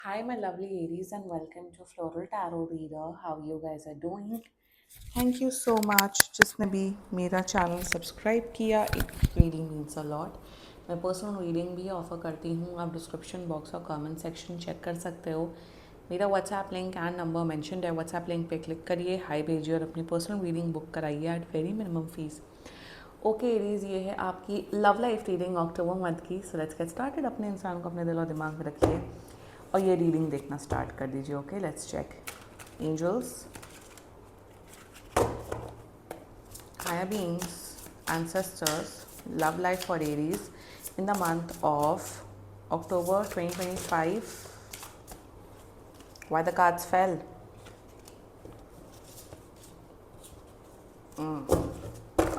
Hi, my lovely Aries, and welcome to Floral Tarot Reader. How you guys are doing? Thank you so much. जिसने भी मेरा channel subscribe किया, it really means a lot. मैं personal reading भी offer करती हूँ. आप description box और कमेंट सेक्शन चेक कर सकते हो. मेरा WhatsApp link and number mentioned है. व्हाट्सएप लिंक पे क्लिक करिए, हाई भेजिए और अपनी पर्सनल रीडिंग बुक कराइए at very minimum fees. Okay Aries, ये है आपकी love life reading October month की. So let's get started. अपने इंसान को अपने दिल और दिमाग में रखिए और ये रीडिंग देखना स्टार्ट कर दीजिए. Okay, let's check. Angels, higher beings, ancestors, love life for Aries in the month of October 2025. Why the cards fell?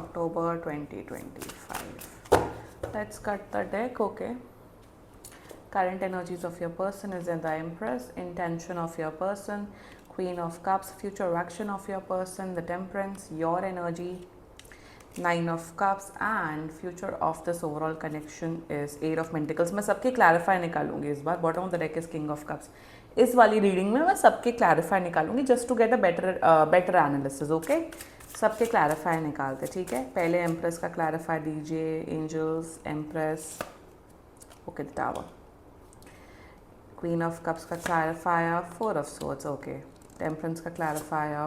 October 2025. Let's cut the deck. Okay. Current energies of your person is in the Empress. Intention of your person, Queen of Cups. Future action of your person, the Temperance. Your energy, Nine of Cups. And future of this overall connection is Eight of Pentacles. मैं सबके clarify निकालूंगी इस बार. Bottom of the deck is King of Cups. इस वाली reading में मैं सबके clarify निकालूंगी just to get a better analysis. Okay, सबके clarify निकालते. ठीक है, पहले Empress का clarify दीजिए. Angels, Empress. Okay, the Tower. Queen of Cups का clarifier, Four of Swords. Okay, Temperance का clarifier,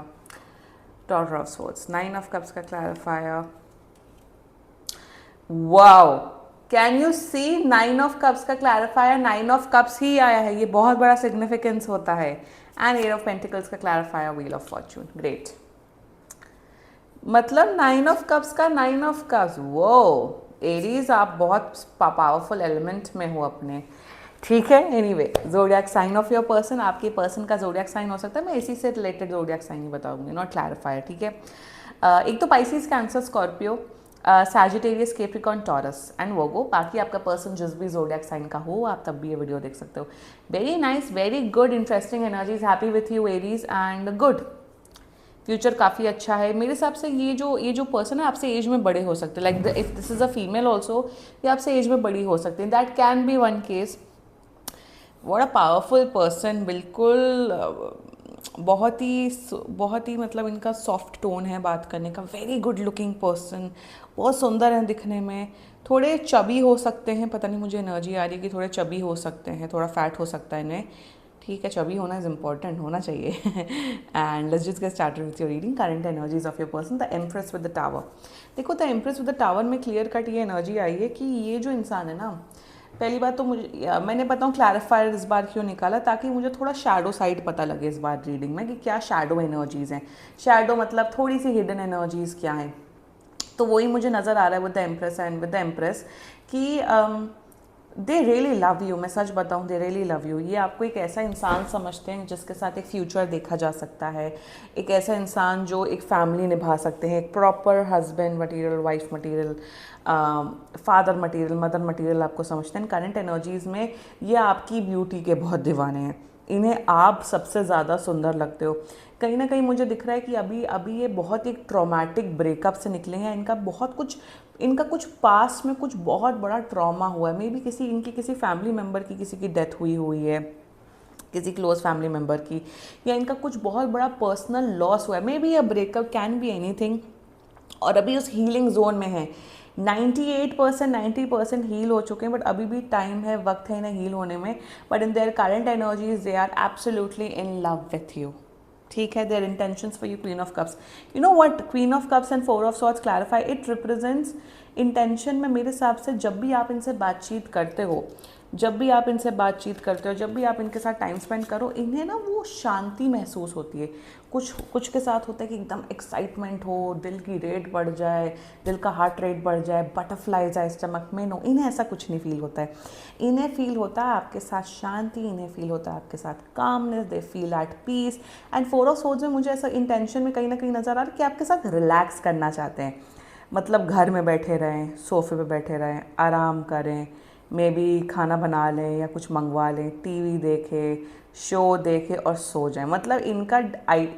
Daughter of Swords. Nine of Cups का clarifier. Wow, can you see nine of cups का clarifier nine of cups ही आया है. ये बहुत बड़ा सिग्निफिकेंस होता है. एंड एट ऑफ पेंटिकल्स का clarifier, wheel of fortune. Great. मतलब नाइन ऑफ कप्स का नाइन ऑफ कप्स. वो एरीज, आप बहुत पावरफुल एलिमेंट में हो अपने. ठीक है. Anyway, zodiac sign of your person, आपके पर्सन का जोडियाक साइन हो सकता है. मैं इसी से रिलेटेड जोडियाक साइन ही बताऊंगी, नॉट क्लैरिफायर. ठीक है. एक तो Pisces, cancer, Scorpio, Sagittarius, Capricorn, taurus and वर्गो. बाकी आपका पर्सन जिस भी जोडियाक साइन का हो, आप तब भी ये वीडियो देख सकते हो. Very nice, very good, interesting energies. Happy with you Aries and good. Future काफ़ी अच्छा है मेरे हिसाब से. ये जो पर्सन है आपसे एज में बड़े हो सकते हैं. Like if this is a female also, ये आपसे एज में बड़ी हो सकती है. That can be one case. What a powerful person. बिल्कुल बहुत ही मतलब इनका सॉफ्ट टोन है बात करने का. वेरी गुड लुकिंग पर्सन, बहुत सुंदर है दिखने में. थोड़े चबी हो सकते हैं, पता नहीं मुझे एनर्जी आ रही है कि थोड़े चबी हो सकते हैं, थोड़ा फैट हो सकता है इन्हें. ठीक है, चबी होना इज इम्पॉर्टेंट, होना चाहिए. And let's just get started with your reading. Current energies of your person, the empress with the tower. देखो, the empress with the tower में क्लियर कट ये एनर्जी आई है कि ये जो इंसान है ना, पहली बात तो मैंने बताऊँ क्लैरिफायर इस बार क्यों निकाला, ताकि मुझे थोड़ा शैडो साइड पता लगे इस बार रीडिंग में कि क्या शैडो एनर्जीज़ हैं. शैडो मतलब थोड़ी सी हिडन एनर्जीज़ क्या हैं. तो वही मुझे नज़र आ रहा है with the empress and with the empress कि दे रियली लव यू. मैं सच बताऊँ, दे रियली लव यू. ये आपको एक ऐसा इंसान समझते हैं जिसके साथ एक फ्यूचर देखा जा सकता है. एक ऐसा इंसान जो एक फैमिली निभा सकते हैं, एक proper husband material, wife material, father material, mother material आपको समझते हैं. करंट एनर्जीज़ में ये आपकी ब्यूटी के बहुत दीवाने हैं. इन्हें आप सबसे ज़्यादा सुंदर लगते हो. कहीं ना कहीं मुझे दिख रहा है कि अभी अभी ये बहुत एक ट्रॉमेटिक ब्रेकअप से निकले हैं. इनका कुछ पास्ट में कुछ बहुत बड़ा ट्रॉमा हुआ है. मे बी किसी फैमिली मेम्बर की किसी की डेथ हुई है, किसी क्लोज फैमिली मेम्बर की, या इनका कुछ बहुत बड़ा पर्सनल लॉस हुआ है. May be a breakup, can be anything. और अभी उस हीलिंग जोन में है. 98% 90% हील हो चुके हैं, बट अभी भी टाइम है, वक्त है इन्हें हील होने में. But in their current energies they are absolutely in love with you. ठीक है. Their intentions for you, queen of cups. You know what queen of cups and four of swords clarify, it represents intention में. मेरे हिसाब से जब भी आप इनसे बातचीत करते हो, जब भी आप इनके साथ टाइम स्पेंड करो, इन्हें ना वो शांति महसूस होती है. कुछ के साथ होता है कि एकदम एक्साइटमेंट हो, दिल की रेट बढ़ जाए, दिल का हार्ट रेट बढ़ जाए, बटरफ्लाइज आए स्टमक में. नो, इन्हें ऐसा कुछ नहीं फील होता है. इन्हें फील होता है आपके साथ शांति, इन्हें फील होता है आपके साथ calmness, they feel at peace. And four of swords में मुझे ऐसा इंटेंशन में कहीं ना कहीं नज़र आ रहा है कि आपके साथ रिलैक्स करना चाहते हैं. मतलब घर में बैठे रहें, सोफे पे बैठे रहें, आराम करें, मे बी खाना बना लें या कुछ मंगवा लें, टीवी देखें, शो देखें और सो जाएं. मतलब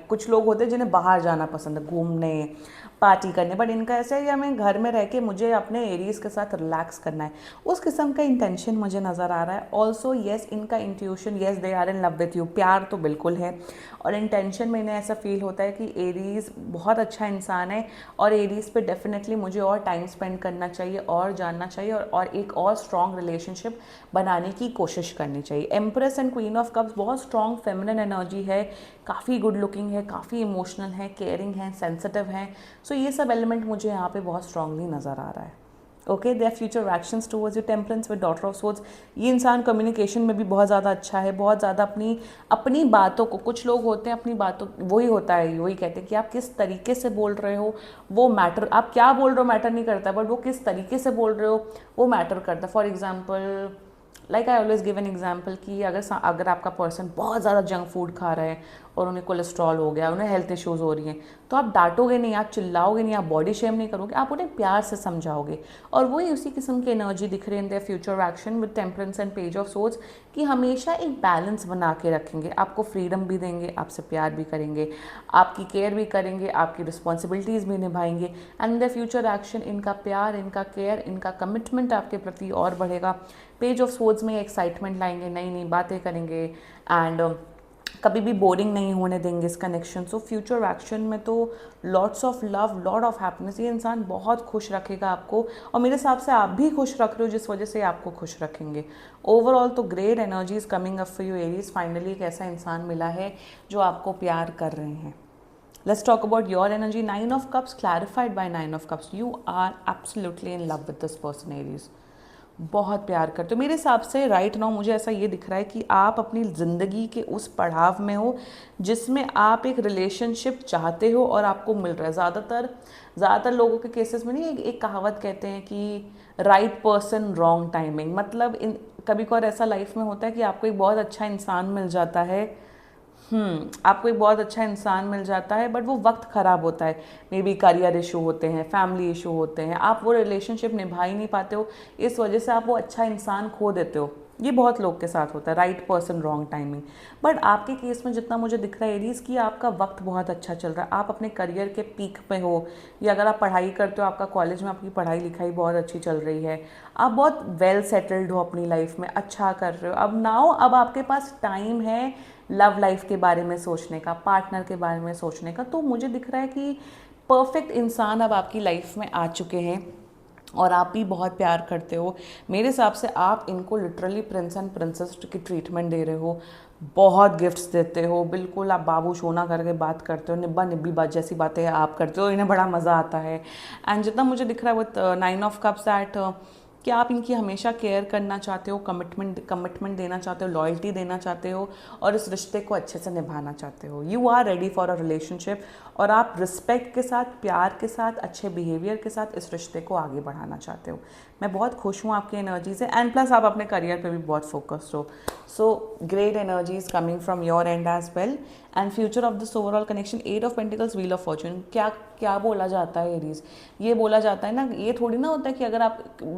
कुछ लोग होते हैं जिन्हें बाहर जाना पसंद है, घूमने, पार्टी करने, बट इनका ऐसा है कि हमें घर में रह के मुझे अपने एरीज के साथ रिलैक्स करना है, उस किस्म का इंटेंशन मुझे नज़र आ रहा है। ऑल्सो येस, इनका intuition, yes they are in love with you, प्यार तो बिल्कुल है, और इंटेंशन में इन्हें ऐसा फील होता है कि एरीज बहुत अच्छा इंसान है और एरीज पे डेफिनेटली मुझे और टाइम स्पेंड करना चाहिए और जानना चाहिए और एक और स्ट्रॉन्ग रिलेशनशिप बनाने की कोशिश करनी चाहिए। Empress and queen of cups बहुत स्ट्रॉन्ग फेमिनिन एनर्जी है, काफ़ी गुड लुकिंग है, काफ़ी इमोशनल है, केयरिंग है, सेंसिटिव है। सो ये सब एलिमेंट मुझे यहाँ पे बहुत स्ट्रांगली नज़र आ रहा है। Okay, their future actions towards you, temperance with daughter of swords, ये इंसान कम्युनिकेशन में भी बहुत ज़्यादा अच्छा है, बहुत ज़्यादा अपनी अपनी बातों को, कुछ लोग होते हैं अपनी बातों, वही होता है, वही कहते हैं कि आप किस तरीके से बोल रहे हो वो मैटर, आप क्या बोल रहे हो मैटर नहीं करता, बट वो किस तरीके से बोल रहे हो वो मैटर करता है। For example, like I always give an example कि अगर आपका पर्सन बहुत ज़्यादा जंक फूड खा रहा है और उन्हें कोलेस्ट्रॉल हो गया, उन्हें हेल्थ इश्यूज़ हो रही हैं, तो आप डांटोगे नहीं, आप चिल्लाओगे नहीं, आप बॉडी शेम नहीं करोगे, आप उन्हें प्यार से समझाओगे। और वही उसी किस्म की एनर्जी दिख रही है in their future action with temperance and page of swords, कि हमेशा एक बैलेंस बना के रखेंगे, आपको फ्रीडम भी देंगे, आपसे प्यार भी करेंगे, आपकी केयर भी करेंगे, आपकी रिस्पॉन्सिबिलिटीज़ भी निभाएंगे। एंड द फ्यूचर एक्शन, इनका प्यार, इनका केयर, इनका कमिटमेंट आपके प्रति और बढ़ेगा। पेज ऑफ सोर्ड्स में एक्साइटमेंट लाएंगे, नई नई बातें करेंगे, एंड कभी भी बोरिंग नहीं होने देंगे इस कनेक्शन। सो फ्यूचर एक्शन में तो lots of love, lot of happiness, ये इंसान बहुत खुश रखेगा आपको, और मेरे हिसाब से आप भी खुश रख रहे हो जिस वजह से आपको खुश रखेंगे। ओवरऑल तो great energy is coming up for you Aries. Finally एक ऐसा इंसान मिला है जो आपको प्यार कर रहे हैं। Let's talk about your energy. 9 of Cups clarified by 9 of Cups. You are absolutely in love with this person, Aries. बहुत प्यार करते हो मेरे हिसाब से राइट नाउ। मुझे ऐसा ये दिख रहा है कि आप अपनी ज़िंदगी के उस पड़ाव में हो जिसमें आप एक रिलेशनशिप चाहते हो और आपको मिल रहा है। ज़्यादातर लोगों के केसेस में नहीं, एक कहावत कहते हैं कि राइट पर्सन रॉन्ग टाइमिंग, मतलब कभी कभार ऐसा लाइफ में होता है कि आपको एक बहुत अच्छा इंसान मिल जाता है, आपको एक बहुत अच्छा इंसान मिल जाता है, बट वो वक्त ख़राब होता है, मे बी करियर इशू होते हैं, फैमिली इशू होते हैं, आप वो रिलेशनशिप निभा ही नहीं पाते हो, इस वजह से आप वो अच्छा इंसान खो देते हो। ये बहुत लोग के साथ होता है, right person wrong timing. But आपके केस में जितना मुझे दिख रहा है एरीज कि आपका वक्त बहुत अच्छा चल रहा है, आप अपने करियर के पीक पे हो, या अगर आप पढ़ाई करते हो, आपका कॉलेज में आपकी पढ़ाई लिखाई बहुत अच्छी चल रही है, आप बहुत वेल सेटल्ड हो अपनी लाइफ में, अच्छा कर रहे हो। अब आपके पास टाइम है लव लाइफ के बारे में सोचने का, पार्टनर के बारे में सोचने का। तो मुझे दिख रहा है कि परफेक्ट इंसान अब आपकी लाइफ में आ चुके हैं और आप भी बहुत प्यार करते हो। मेरे हिसाब से आप इनको लिटरली प्रिंस एंड प्रिंसेस की ट्रीटमेंट दे रहे हो, बहुत गिफ्ट्स देते हो, बिल्कुल आप बाबू सोना करके बात करते हो, निब्बा निब्बी बात जैसी बातें आप करते हो, इन्हें बड़ा मज़ा आता है। एंड जितना मुझे दिख रहा है विद 9 ऑफ कप्स दैट कि आप इनकी हमेशा केयर करना चाहते हो, कमिटमेंट देना चाहते हो, लॉयल्टी देना चाहते हो, और इस रिश्ते को अच्छे से निभाना चाहते हो। You are ready for a relationship, और आप रिस्पेक्ट के साथ, प्यार के साथ, अच्छे बिहेवियर के साथ इस रिश्ते को आगे बढ़ाना चाहते हो। मैं बहुत खुश हूँ आपकी एनर्जी से, एंड प्लस आप अपने करियर पे भी बहुत फोकस्ड हो। So great energy is coming from your end as well. And future of this overall connection, 8 of pentacles, wheel of fortune. क्या क्या बोला जाता है एरीज, ये बोला जाता है ना, ये थोड़ी ना होता है कि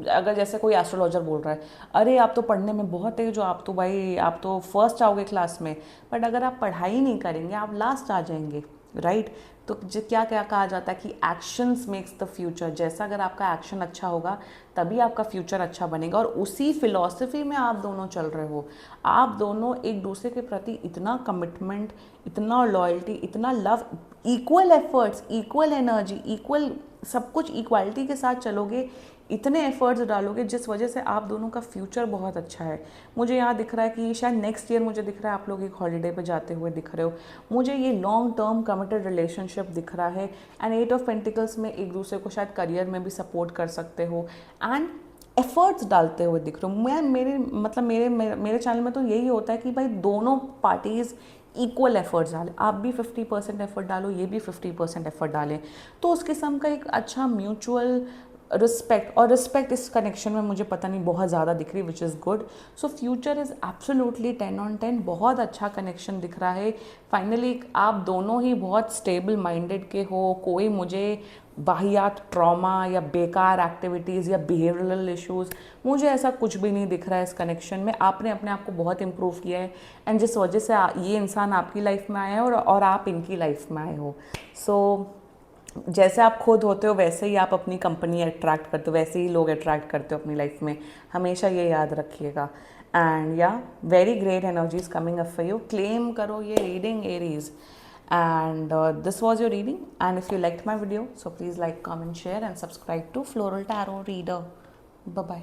अगर जैसे कोई एस्ट्रोलॉजर बोल रहा है, अरे आप तो पढ़ने में बहुत तेज हो, आप तो फर्स्ट आओगे क्लास में, बट अगर आप पढ़ाई नहीं करेंगे आप लास्ट आ जाएंगे, राइट। तो क्या क्या कहा जाता है कि एक्शंस मेक्स द फ्यूचर, जैसा अगर आपका एक्शन अच्छा होगा तभी आपका फ्यूचर अच्छा बनेगा, और उसी फिलॉसफी में आप दोनों चल रहे हो। आप दोनों एक दूसरे के प्रति इतना कमिटमेंट, इतना लॉयल्टी, इतना love, equal efforts, equal energy, equal सब कुछ इक्वालिटी के साथ चलोगे, इतने एफर्ट्स डालोगे जिस वजह से आप दोनों का फ्यूचर बहुत अच्छा है। मुझे यहाँ दिख रहा है कि शायद नेक्स्ट ईयर मुझे दिख रहा है आप लोग एक हॉलीडे पे जाते हुए दिख रहे हो, मुझे ये लॉन्ग टर्म कमिटेड रिलेशनशिप दिख रहा है। एंड 8 ऑफ पेंटिकल्स में एक दूसरे को शायद करियर में भी सपोर्ट कर सकते हो, एंड एफर्ट्स डालते हुए दिख रहे हो। मेरे चैनल में तो यही होता है कि भाई दोनों पार्टीज़ इक्वल एफर्ट्स डालें, आप भी 50% एफर्ट डालो, ये भी 50% एफर्ट डालें, तो उस किस्म का एक अच्छा म्यूचुअल रिस्पेक्ट, और रिस्पेक्ट इस कनेक्शन में मुझे पता नहीं बहुत ज़्यादा दिख रही, which is good. So future is absolutely 10 on 10, बहुत अच्छा कनेक्शन दिख रहा है। फाइनली आप दोनों ही बहुत स्टेबल माइंडेड के हो, कोई मुझे वाहियात ट्रॉमा या बेकार एक्टिविटीज़ या बिहेवियरल इश्यूज़, मुझे ऐसा कुछ भी नहीं दिख रहा है इस कनेक्शन में। आपने अपने आप को बहुत इम्प्रूव किया है, एंड जिस वजह से ये इंसान आपकी लाइफ में आया है और आप इनकी लाइफ में आए हो। सो जैसे आप खुद होते हो वैसे ही आप अपनी कंपनी अट्रैक्ट करते हो, वैसे ही लोग अट्रैक्ट करते हो अपनी लाइफ में, हमेशा ये याद रखिएगा। एंड या very great energies coming up for you, claim करो ये reading Aries. And this was your reading, and if you liked my video, so please like, comment, share and subscribe to Floral Tarot Reader. Bye bye.